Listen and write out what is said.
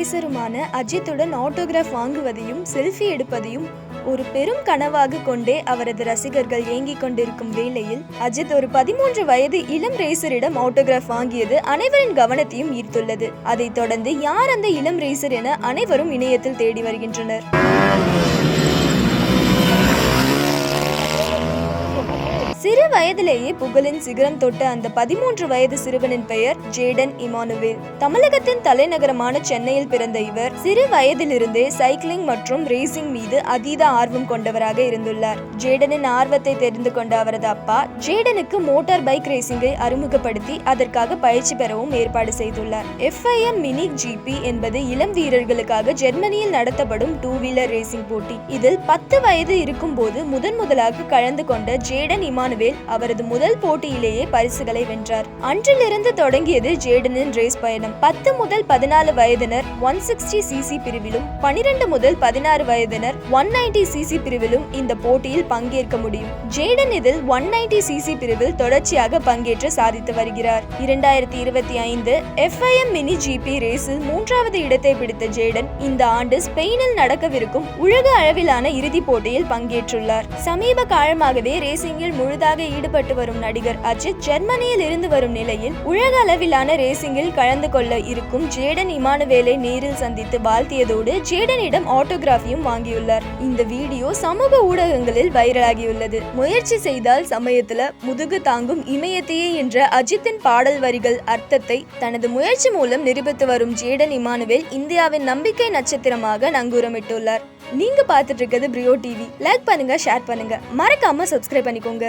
ரேசருமான அஜித்துடன் autograph வாங்குவதையும் selfie எடுப்பதையும் ஒரு பெரும் கனவாக கொண்டே அவரது ரசிகர்கள் ஏங்கிக் கொண்டிருக்கும் வேளையில் அஜித் ஒரு 13 வயது இளம் ரேசரிடம் ஆட்டோகிராஃப் வாங்கியது அனைவரின் கவனத்தையும் ஈர்த்துள்ளது. அதைத் தொடர்ந்து யார் அந்த இளம் ரேசர் என அனைவரும் இணையத்தில் தேடி வருகின்றனர். சிறு வயதிலேயே புகழின் சிகரம் தொட்ட அந்த 13 வயது சிறுவனின் பெயர் ஜேடன் இமானுவேல். தமிழகத்தின் தலைநகரமான சென்னையில் பிறந்த இவர் சிறு வயதிலிருந்தே சைக்கிளிங் மற்றும் ரேசிங் மீது அதீத ஆர்வம் கொண்டவராக இருந்துள்ளார். ஜேடனின் ஆர்வத்தை தெரிந்து கொண்ட அவரது அப்பா ஜேடனுக்கு மோட்டார் பைக் ரேசிங்கை அறிமுகப்படுத்தி அதற்காக பயிற்சி பெறவும் ஏற்பாடு செய்துள்ளார். FIM மினி GP என்பது இளம் வீரர்களுக்காக ஜெர்மனியில் நடத்தப்படும் 2 வீலர் ரேசிங் போட்டி. இதில் 10 வயது இருக்கும் போது முதன்முதலாக கலந்து கொண்ட ஜேடன் இமானுவேல் அவரது முதல் போட்டியிலேயே பரிசுகளை வென்றார். அன்றிலிருந்து தொடங்கியது ஜேடனின் ரேஸ் பயணம். 10 முதல் 14 வயதினர் 160cc பிரிவிலும் 12 முதல் 16 வயதினர் 190cc பிரிவிலும் இந்த போட்டியில் பங்கேற்க முடியும். ஜேடன் இதில் 190cc பிரிவில் தொடர்ச்சியாக பங்கேற்று சாதித்து வருகிறார். 2025 FIM மினி GP ரேஸில் 3வது இடத்தை பிடித்த ஜேடன் இந்த ஆண்டு ஸ்பெயினில் நடக்கவிருக்கும் உலக அளவிலான இறுதிப் போட்டியில் பங்கேற்றுள்ளார். சமீப காலமாகவே ரேசிங்கில் முழுதாக ஈடுபட்டு வரும் நடிகர் அஜித் ஜெர்மனியில் இருந்து வரும் நிலையில் உலக அளவிலான ரேசிங்கில் கலந்து கொள்ள இருக்கும் ஜேடன் இமானுவேலை நேரில் சந்தித்து வாழ்த்தியதோடு ஜேடனிடம் ஆட்டோகிராஃபியும் வாங்கியுள்ளார். இந்த வீடியோ சமூக ஊடகங்களில் வைரலாகியுள்ளது. முயற்சி செய்தால் சமயத்துல முதுகு தாங்கும் இமயத்தையே என்ற அஜித்தின் பாடல் வரிகள் அர்த்தத்தை தனது முயற்சி மூலம் நிரூபித்து வரும் ஜேடன் இமானுவேல் இந்தியாவின் நம்பிக்கை நட்சத்திரமாக நங்கூரமிட்டுள்ளார். நீங்க பார்த்துட்டு இருக்கிறது பிரியோ டிவி. லைக் பண்ணுங்க, ஷேர் பண்ணுங்க, மறக்காம சப்ஸ்கிரைப் பண்ணிக்கோங்க.